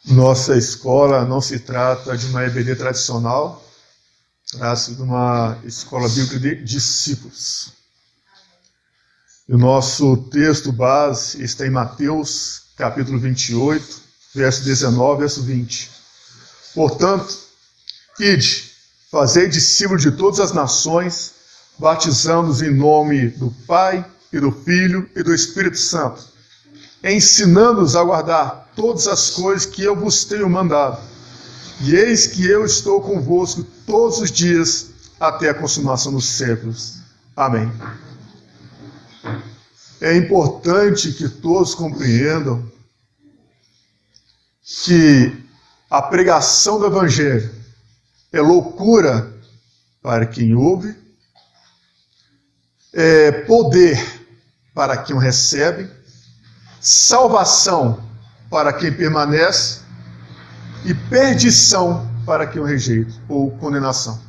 Nossa escola não se trata de uma EBD tradicional, trata-se de uma escola bíblica de discípulos. E o nosso texto base está em Mateus, capítulo 28, verso 19, verso 20. Portanto, ide, fazei discípulos de todas as nações, batizando-os em nome do Pai, e do Filho e do Espírito Santo, ensinando-os a guardar todas as coisas que eu vos tenho mandado. E eis que eu estou convosco todos os dias, até a consumação dos séculos. Amém. É importante que todos compreendam que a pregação do Evangelho é loucura para quem ouve, é poder para quem o recebe, salvação para quem permanece e perdição para quem o rejeita, ou condenação.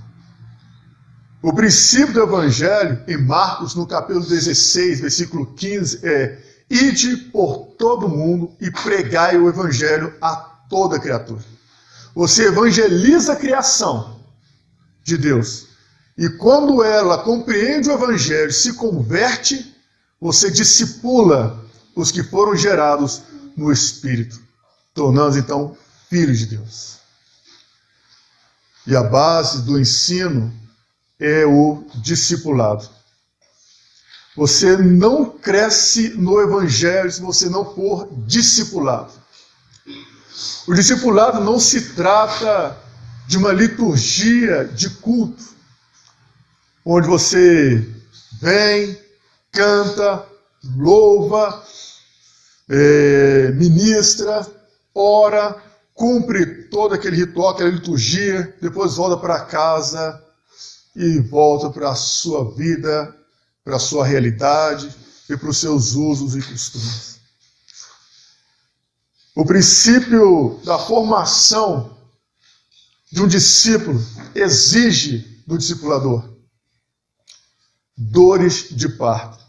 O princípio do Evangelho, em Marcos, no capítulo 16, versículo 15, é: ide por todo mundo e pregai o Evangelho a toda criatura. Você evangeliza a criação de Deus. E quando ela compreende o Evangelho, se converte, você discipula os que foram gerados no Espírito, tornando-os então filhos de Deus. E a base do ensino é o discipulado. Você não cresce no Evangelho se você não for discipulado. O discipulado não se trata de uma liturgia de culto, onde você vem, canta, louva, ministra, ora, cumpre todo aquele ritual, aquela liturgia, depois volta para casa e volta para a sua vida, para a sua realidade e para os seus usos e costumes. O princípio da formação de um discípulo exige do discipulador dores de parto.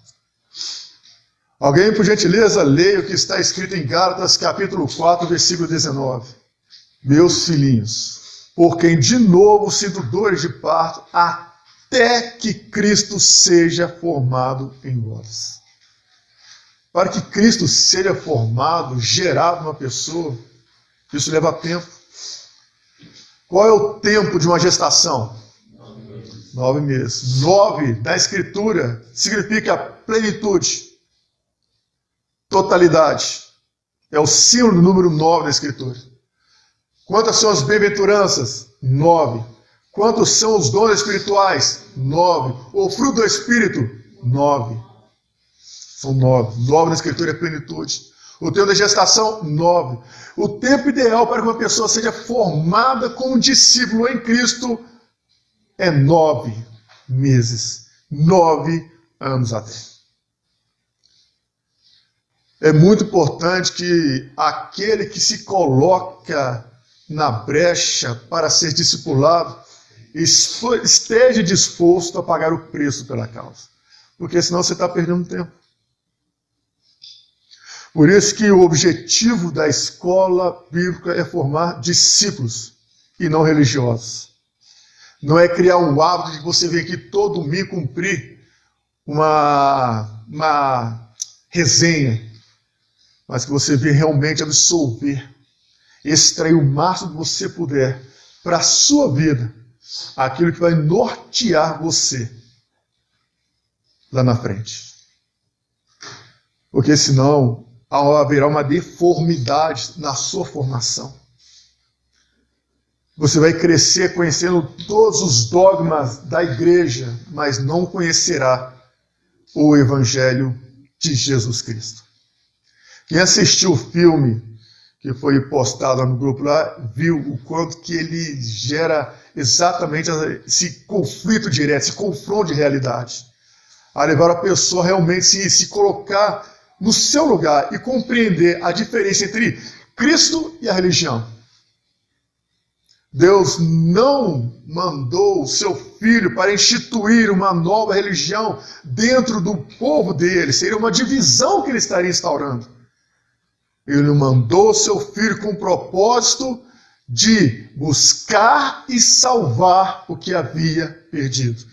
Alguém, por gentileza, leia o que está escrito em Gálatas, capítulo 4, versículo 19. Meus filhinhos, por quem de novo sinto dores de parto, até que Cristo seja formado em vós. Para que Cristo seja formado, gerado numa pessoa, isso leva tempo. Qual é o tempo de uma gestação? 9 meses. 9 da Escritura significa plenitude, totalidade. É o símbolo do número 9 da Escritura. Quantas são as bem-aventuranças? 9. Quantos são os dons espirituais? 9. O fruto do Espírito? 9. São 9. 9 na Escritura é plenitude. O tempo da gestação? 9. O tempo ideal para que uma pessoa seja formada como discípulo em Cristo é 9 meses. 9 anos até. É muito importante que aquele que se coloca na brecha para ser discipulado esteja disposto a pagar o preço pela causa. Porque senão você está perdendo tempo. Por isso que o objetivo da escola bíblica é formar discípulos e não religiosos. Não é criar um hábito de você vir aqui todo domingo cumprir uma resenha, mas que você venha realmente absolver, extrair o máximo que você puder para a sua vida, aquilo que vai nortear você lá na frente. Porque senão haverá uma deformidade na sua formação. Você vai crescer conhecendo todos os dogmas da igreja, mas não conhecerá o Evangelho de Jesus Cristo. Quem assistiu o filme que foi postado no grupo lá, viu o quanto que ele gera exatamente esse conflito direto, esse confronto de realidade. A levar a pessoa realmente se colocar no seu lugar e compreender a diferença entre Cristo e a religião. Deus não mandou o seu Filho para instituir uma nova religião dentro do povo dele. Seria uma divisão que ele estaria instaurando. Ele mandou seu Filho com o propósito de buscar e salvar o que havia perdido.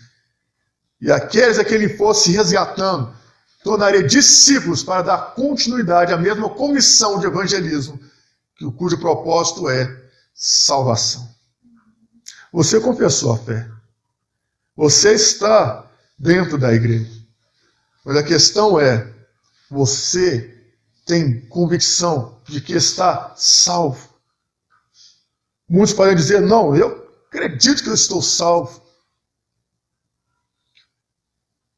E aqueles a que ele fosse resgatando, tornaria discípulos para dar continuidade à mesma comissão de evangelismo, cujo propósito é salvação. Você confessou a fé. Você está dentro da igreja. Mas a questão é, você tem convicção de que está salvo? Muitos podem dizer, não, eu acredito que eu estou salvo.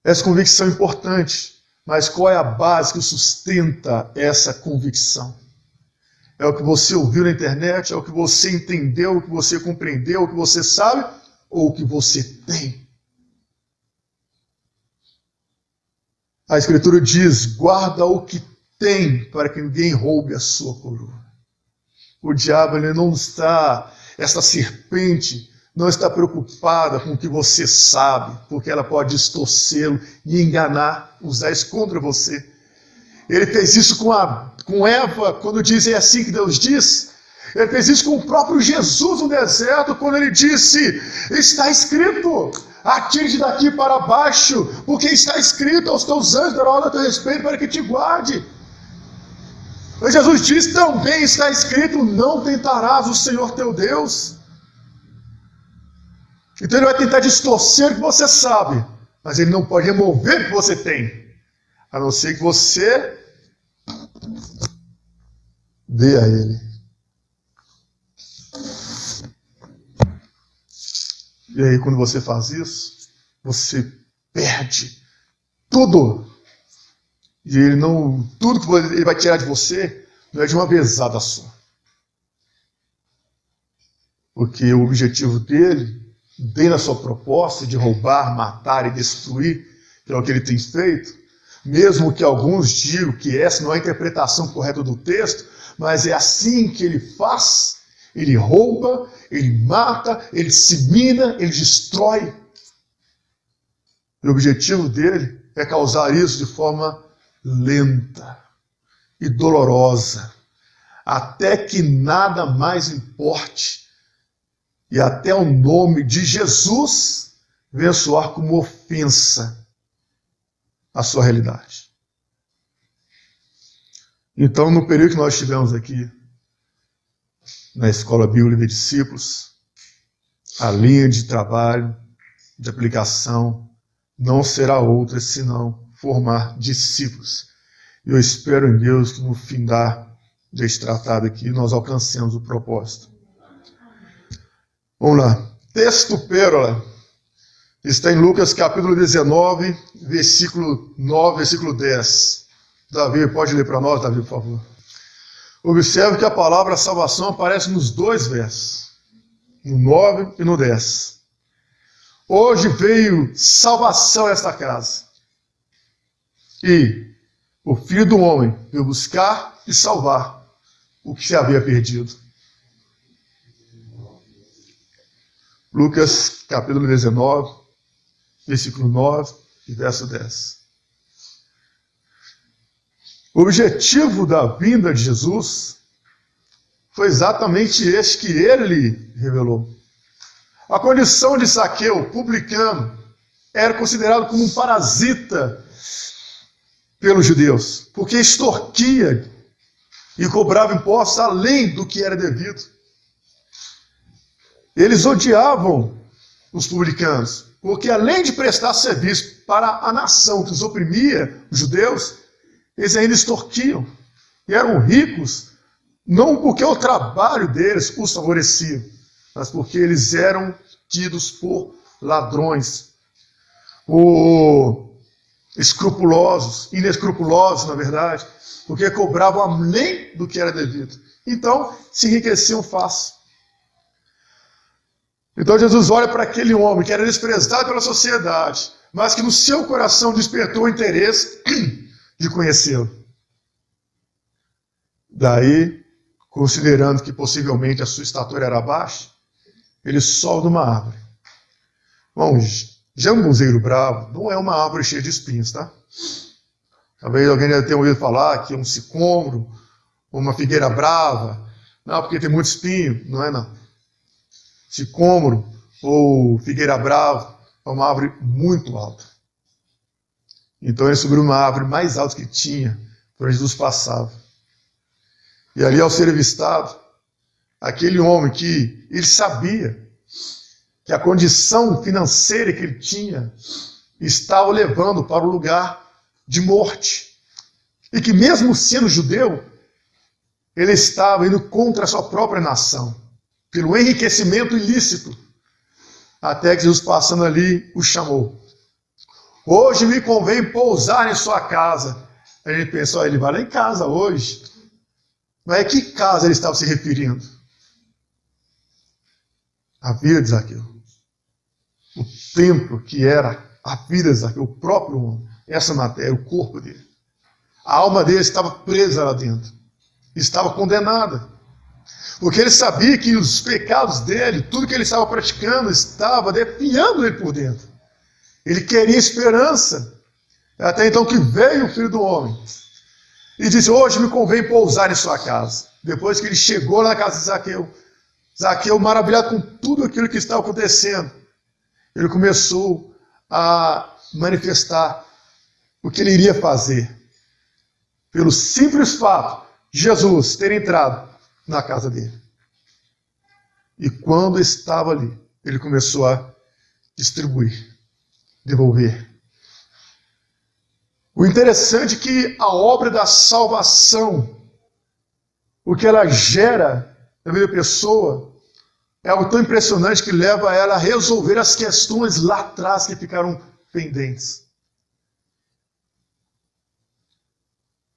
Essa convicção é importante, mas qual é a base que sustenta essa convicção? É o que você ouviu na internet? É o que você entendeu? O que você compreendeu? O que você sabe? Ou o que você tem? A Escritura diz, guarda o que tem para que ninguém roube a sua coroa. O diabo, ele não está, essa serpente não está preocupada com o que você sabe, porque ela pode distorcê-lo e enganar, usar isso contra você. Ele fez isso com Eva, quando diz, é assim que Deus diz. Ele fez isso com o próprio Jesus no deserto, quando ele disse, está escrito, atire daqui para baixo, porque está escrito, aos teus anjos darão ordem a teu respeito para que te guarde. Mas Jesus diz, também está escrito, não tentarás o Senhor teu Deus. Então ele vai tentar distorcer o que você sabe, mas ele não pode remover o que você tem, a não ser que você dê a ele. E aí, quando você faz isso, você perde tudo. E ele não, tudo que ele vai tirar de você não é de uma vezada só. Porque o objetivo dele, dentro da sua proposta de roubar, matar e destruir, que é o que ele tem feito, mesmo que alguns digam que essa não é a interpretação correta do texto, mas é assim que ele faz. Ele rouba, ele mata, ele dissemina, ele destrói. E o objetivo dele é causar isso de forma lenta e dolorosa, até que nada mais importe e até o nome de Jesus venha soar como ofensa à sua realidade. Então, no período que nós estivemos aqui, na Escola Bíblica de Discípulos, a linha de trabalho, de aplicação, não será outra senão formar discípulos. Eu espero em Deus que no fim deste tratado aqui nós alcancemos o propósito. Vamos lá. Texto pérola está em Lucas capítulo 19, versículo 9, versículo 10. Davi, pode ler para nós, Davi, por favor. Observe que a palavra salvação aparece nos dois versos, no 9 e no 10. Hoje veio salvação a esta casa. E o Filho do Homem veio buscar e salvar o que se havia perdido. Lucas capítulo 19, versículo 9 e verso 10. O objetivo da vinda de Jesus foi exatamente este que ele revelou. A condição de Zaqueu, publicano, era considerado como um parasita pelos judeus, porque extorquia e cobrava impostos além do que era devido. Eles odiavam os publicanos, porque além de prestar serviço para a nação que os oprimia, os judeus, eles ainda extorquiam. E eram ricos, não porque o trabalho deles os favorecia, mas porque eles eram tidos por ladrões, ou escrupulosos, inescrupulosos, na verdade, porque cobravam além do que era devido. Então, se enriqueciam fácil. Então Jesus olha para aquele homem que era desprezado pela sociedade, mas que no seu coração despertou o interesse de conhecê-lo. Daí, considerando que possivelmente a sua estatura era baixa, ele sobe de uma árvore. Bom, jambuzeiro bravo não é uma árvore cheia de espinhos, tá? Talvez alguém já tenha ouvido falar que é um sicômoro, ou uma figueira brava. Não, porque tem muito espinho. Não é não. Sicômoro ou figueira brava é uma árvore muito alta. Então ele subiu uma árvore mais alta que tinha, por onde Jesus passava. E ali, ao ser avistado, aquele homem que ele sabia que a condição financeira que ele tinha estava o levando para o lugar de morte. E que mesmo sendo judeu, ele estava indo contra a sua própria nação, pelo enriquecimento ilícito, até que Jesus, passando ali, o chamou. Hoje me convém pousar em sua casa. A gente pensou, ele vai lá em casa hoje. Mas a que casa ele estava se referindo? A vida de Zaqueu. O templo que era a vida de Zaqueu, o próprio homem. Essa matéria, o corpo dele. A alma dele estava presa lá dentro. Estava condenada. Porque ele sabia que os pecados dele, tudo que ele estava praticando, estava definhando ele por dentro. Ele queria esperança. Até então que veio o Filho do Homem. E disse, hoje me convém pousar em sua casa. Depois que ele chegou na casa de Zaqueu, Zaqueu, maravilhado com tudo aquilo que estava acontecendo, ele começou a manifestar o que ele iria fazer. Pelo simples fato de Jesus ter entrado na casa dele. E quando estava ali, ele começou a distribuir, devolver. O interessante é que a obra da salvação, o que ela gera na vida da pessoa, é algo tão impressionante que leva ela a resolver as questões lá atrás que ficaram pendentes.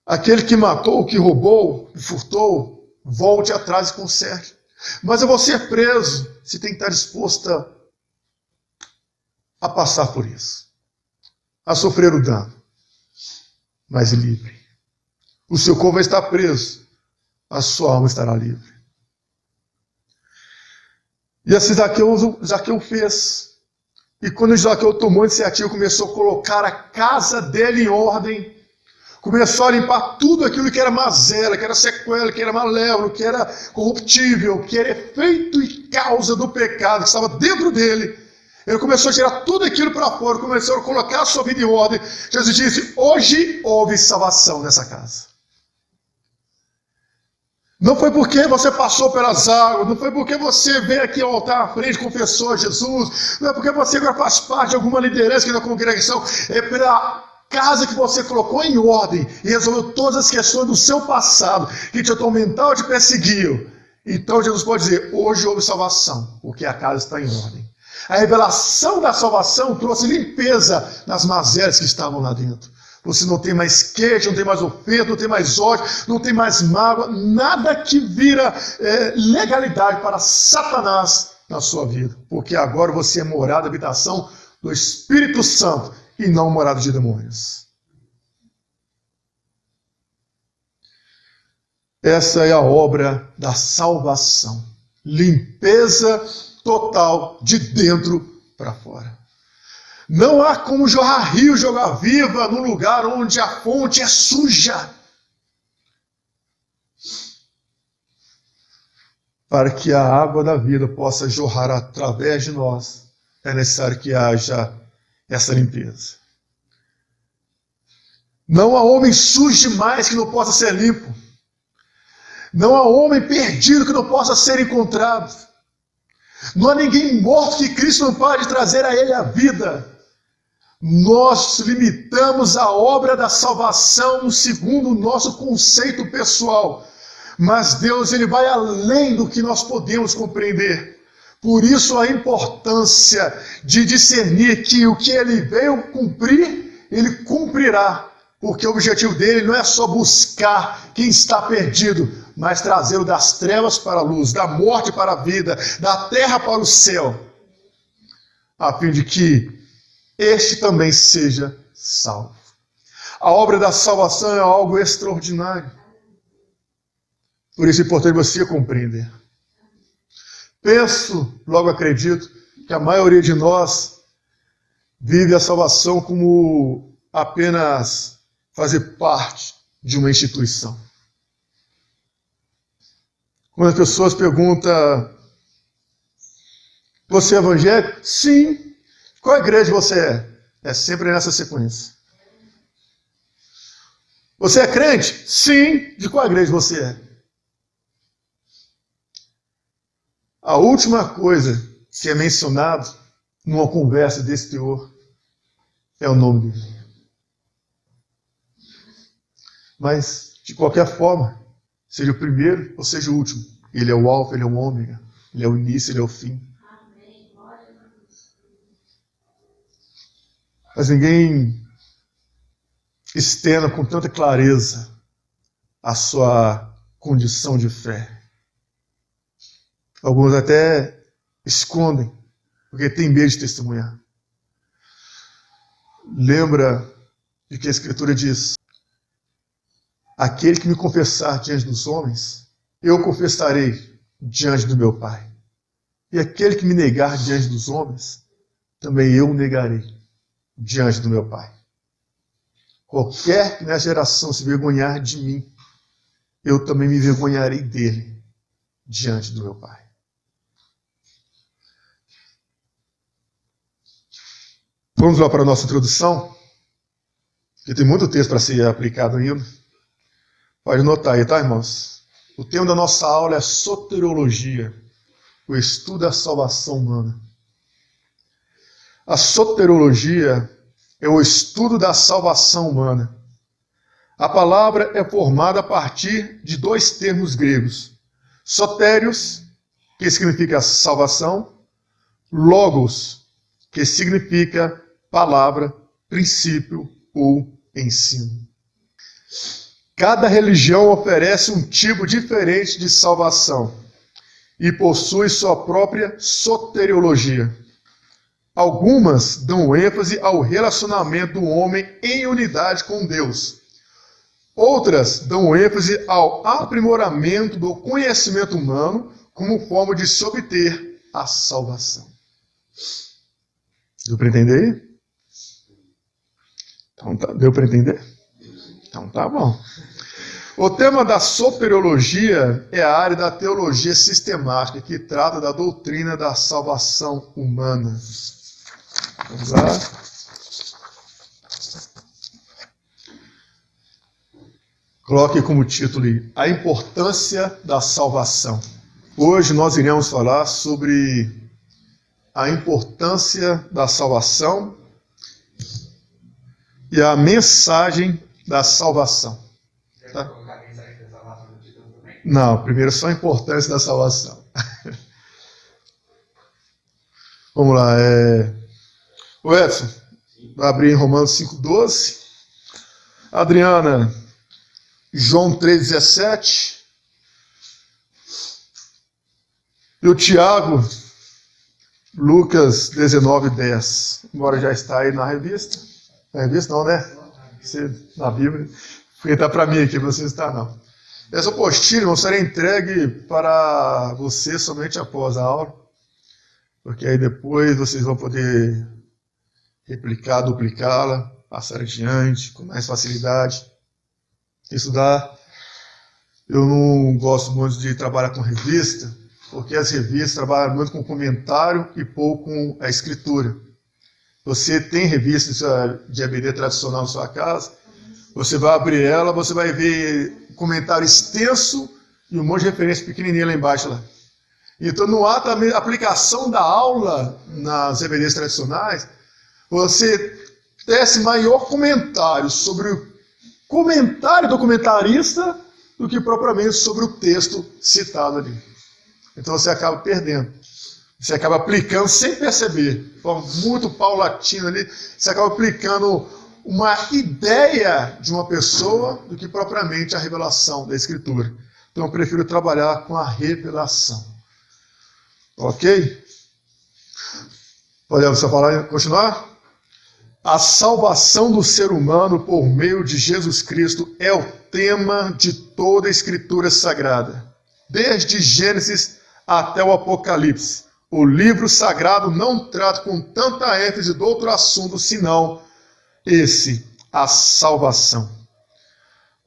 Aquele que matou, que roubou, que furtou, volte atrás e conserte. Mas eu vou ser preso, você tem que estar disposta a passar por isso, a sofrer o dano, mas livre. O seu corpo vai estar preso, a sua alma estará livre. E assim Zaqueu fez. E quando Zaqueu tomou a iniciativa, começou a colocar a casa dele em ordem, começou a limpar tudo aquilo que era mazela, que era sequela, que era malévolo, que era corruptível, que era efeito e causa do pecado que estava dentro dele. Ele começou a tirar tudo aquilo para fora, começou a colocar a sua vida em ordem. Jesus disse, hoje houve salvação nessa casa. Não foi porque você passou pelas águas, não foi porque você veio aqui ao altar à frente e confessou a Jesus, não é porque você agora faz parte de alguma liderança aqui da congregação, é pela casa que você colocou em ordem e resolveu todas as questões do seu passado, que te atormentou ou te perseguiu. Então Jesus pode dizer, hoje houve salvação, porque a casa está em ordem. A revelação da salvação trouxe limpeza nas mazelas que estavam lá dentro. Você não tem mais queixa, não tem mais ofensa, não tem mais ódio, não tem mais mágoa, nada que vira legalidade para Satanás na sua vida. Porque agora você é morada, habitação do Espírito Santo e não morada de demônios. Essa é a obra da salvação. Limpeza total de dentro para fora. Não há como jorrar rio, jogar viva no lugar onde a fonte é suja. Para que a água da vida possa jorrar através de nós, é necessário que haja essa limpeza. Não há homem sujo demais que não possa ser limpo. Não há homem perdido que não possa ser encontrado. Não há ninguém morto que Cristo não pode trazer a ele a vida. Nós limitamos a obra da salvação segundo o nosso conceito pessoal. Mas Deus, ele vai além do que nós podemos compreender. Por isso a importância de discernir que o que ele veio cumprir, ele cumprirá. Porque o objetivo dele não é só buscar quem está perdido, mas trazê-lo das trevas para a luz, da morte para a vida, da terra para o céu, a fim de que este também seja salvo. A obra da salvação é algo extraordinário. Por isso é importante você compreender. Penso, logo acredito, que a maioria de nós vive a salvação como apenas fazer parte de uma instituição. Quando as pessoas perguntam, você é evangélico? Sim. Qual igreja você é? É sempre nessa sequência. Você é crente? Sim. De qual igreja você é? A última coisa que é mencionado numa conversa desse teor é o nome dele. Mas, de qualquer forma, seja o primeiro ou seja o último, ele é o alfa, ele é o ômega, ele é o início, ele é o fim. Mas ninguém externa com tanta clareza a sua condição de fé. Alguns até escondem, porque têm medo de testemunhar. Lembra de que a Escritura diz: aquele que me confessar diante dos homens, eu confessarei diante do meu Pai. E aquele que me negar diante dos homens, também eu o negarei diante do meu Pai. Qualquer que nessa geração se vergonhar de mim, eu também me vergonharei dele diante do meu Pai. Vamos lá para a nossa introdução, que tem muito texto para ser aplicado ainda. Pode anotar aí, tá, irmãos? O tema da nossa aula é soteriologia, o estudo da salvação humana. A soteriologia é o estudo da salvação humana. A palavra é formada a partir de dois termos gregos: sotérios, que significa salvação, logos, que significa palavra, princípio ou ensino. Cada religião oferece um tipo diferente de salvação e possui sua própria soteriologia. Algumas dão ênfase ao relacionamento do homem em unidade com Deus. Outras dão ênfase ao aprimoramento do conhecimento humano como forma de se obter a salvação. Deu para entender aí? Então, deu para entender? Então tá bom. O tema da soteriologia é a área da teologia sistemática que trata da doutrina da salvação humana. Vamos lá. Coloque como título aí: a importância da salvação. Hoje nós iremos falar sobre a importância da salvação e a mensagem da salvação. Tá? Não, primeiro só a importância da salvação. Vamos lá. O Edson, vai abrir em Romanos 5,12. Adriana, João 3,17. E o Tiago, Lucas 19,10. Embora já está aí na revista. Na revista não, né? Na Bíblia. Porque está para mim aqui, você não está não. Essa apostila será entregue para você somente após a aula. Porque aí depois vocês vão poder replicar, duplicá-la, passar adiante com mais facilidade. Estudar. Eu não gosto muito de trabalhar com revista, porque as revistas trabalham muito com comentário e pouco com a escritura. Você tem revista de EBD tradicional na sua casa, você vai abrir ela, você vai ver comentário extenso e um monte de referência pequenininha lá embaixo. Lá. Então, no ato da aplicação da aula nas EBDs tradicionais, você tece maior comentário sobre o comentário do comentarista do que propriamente sobre o texto citado ali. Então, você acaba perdendo. Você acaba aplicando sem perceber, de forma muito paulatina ali, você acaba aplicando uma ideia de uma pessoa do que propriamente a revelação da Escritura. Então eu prefiro trabalhar com a revelação. Ok? Podemos falar, continuar? A salvação do ser humano por meio de Jesus Cristo é o tema de toda a Escritura Sagrada. Desde Gênesis até o Apocalipse. O livro sagrado não trata com tanta ênfase de outro assunto, senão esse, a salvação.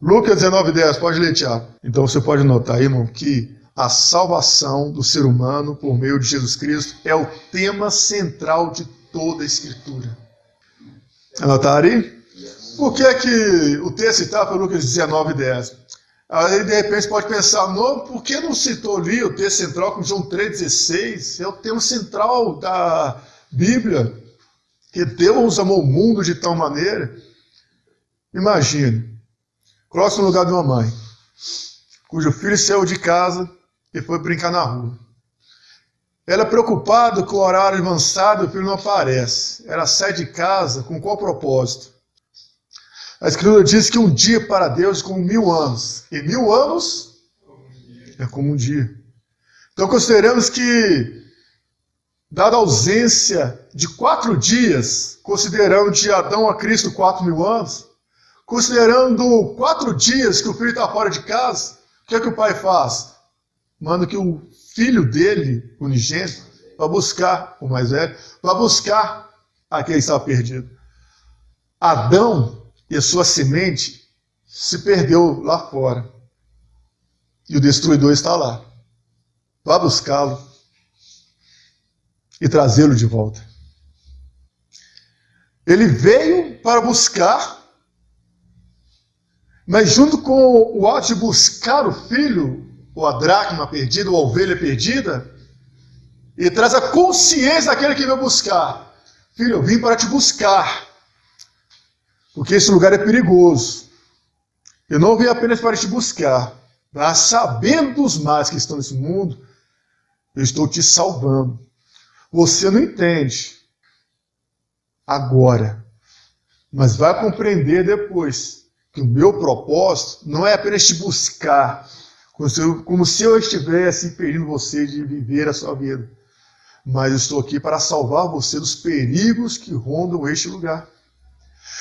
Lucas 19,10, pode ler, Tiago. Então você pode notar aí, irmão, que A salvação do ser humano por meio de Jesus Cristo é o tema central de toda a Escritura. Anotaram aí? Por que o texto está para Lucas 19:10? Aí, de repente, você pode pensar, não, por que não citou ali o texto central com João 3,16? É o tema central da Bíblia, que Deus amou o mundo de tal maneira. Imagine, coloque-se no lugar de uma mãe, cujo filho saiu de casa e foi brincar na rua. Ela é preocupada com o horário avançado e o filho não aparece. Ela sai de casa com qual propósito? A Escritura diz que um dia para Deus é como 1000 anos. E 1000 anos é como um dia. Então consideramos que, dada a ausência de 4 dias, considerando de Adão a Cristo 4.000 anos, considerando 4 dias que o filho está fora de casa, o que é que o pai faz? Manda que o filho dele, unigênito, vá buscar, o mais velho, vá buscar aquele que estava perdido. Adão e a sua semente se perdeu lá fora. E o destruidor está lá. Vá buscá-lo e trazê-lo de volta. Ele veio para buscar, mas junto com o ato de buscar o filho, ou a dracma perdida, ou a ovelha perdida, ele traz a consciência daquele que veio buscar. Filho, eu vim para te buscar, porque esse lugar é perigoso. Eu não vim apenas para te buscar, mas sabendo dos males que estão nesse mundo, eu estou te salvando. Você não entende agora, mas vai compreender depois que o meu propósito não é apenas te buscar, como se eu estivesse impedindo você de viver a sua vida, mas eu estou aqui para salvar você dos perigos que rondam este lugar.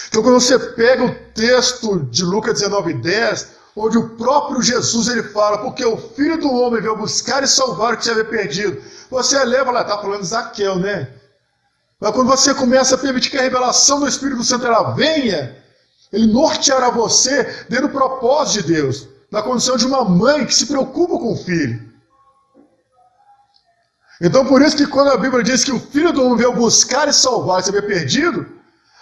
Então, quando você pega o texto de Lucas 19:10, onde o próprio Jesus ele fala, porque o Filho do Homem veio buscar e salvar o que se havia perdido, você leva lá, está falando de Zaqueu, né? Mas quando você começa a permitir que a revelação do Espírito Santo ela venha, ele norteará você dentro do propósito de Deus, na condição de uma mãe que se preocupa com o filho. Então, por isso que quando a Bíblia diz que o Filho do Homem veio buscar e salvar o que se havia perdido,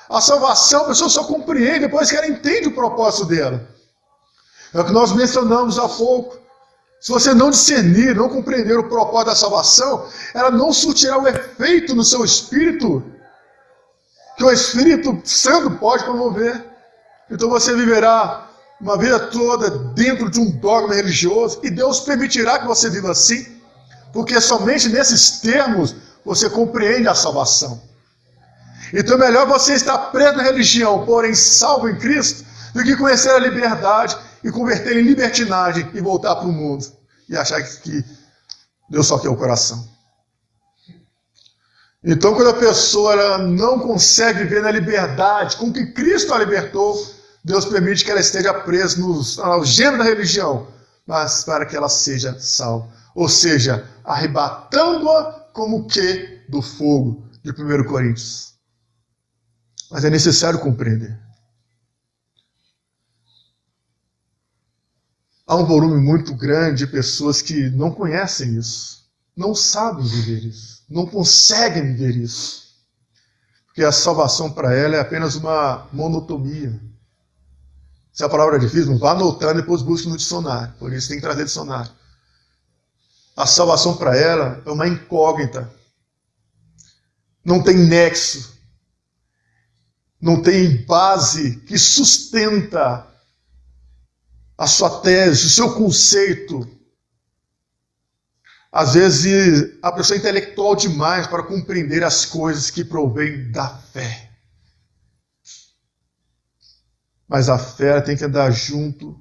a salvação a pessoa só compreende depois que ela entende o propósito dela. É o que nós mencionamos há pouco. Se você não discernir, não compreender o propósito da salvação, ela não surtirá o efeito no seu espírito que o Espírito Santo pode promover. Então você viverá uma vida toda dentro de um dogma religioso e Deus permitirá que você viva assim, porque somente nesses termos você compreende a salvação. Então é melhor você estar preso na religião, porém salvo em Cristo, do que conhecer a liberdade e converter em libertinagem e voltar para o mundo e achar que Deus só quer o coração. Então, quando a pessoa ela não consegue viver na liberdade com que Cristo a libertou, Deus permite que ela esteja presa nos algemas da religião, mas para que ela seja salva. Ou seja, arrebatando-a como que do fogo, de 1 Coríntios. Mas é necessário compreender. Há um volume muito grande de pessoas que não conhecem isso, não sabem viver isso, não conseguem viver isso. Porque a salvação para ela é apenas uma monotonia. Se a palavra é difícil, vá anotando e depois busque no dicionário. Por isso tem que trazer dicionário. A salvação para ela é uma incógnita. Não tem nexo. Não tem base que sustenta a sua tese, o seu conceito. Às vezes a pessoa é intelectual demais para compreender as coisas que provêm da fé. Mas a fé tem que andar junto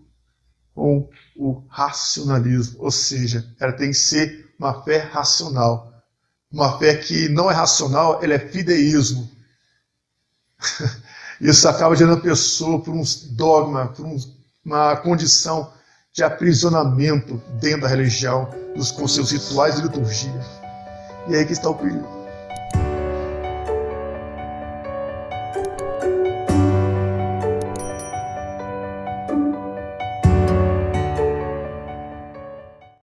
com o racionalismo, ou seja, ela tem que ser uma fé racional. Uma fé que não é racional, ela é fideísmo. Isso acaba gerando a pessoa por uns dogmas, por uma condição de aprisionamento dentro da religião, com seus rituais e liturgia. E é aí que está o perigo.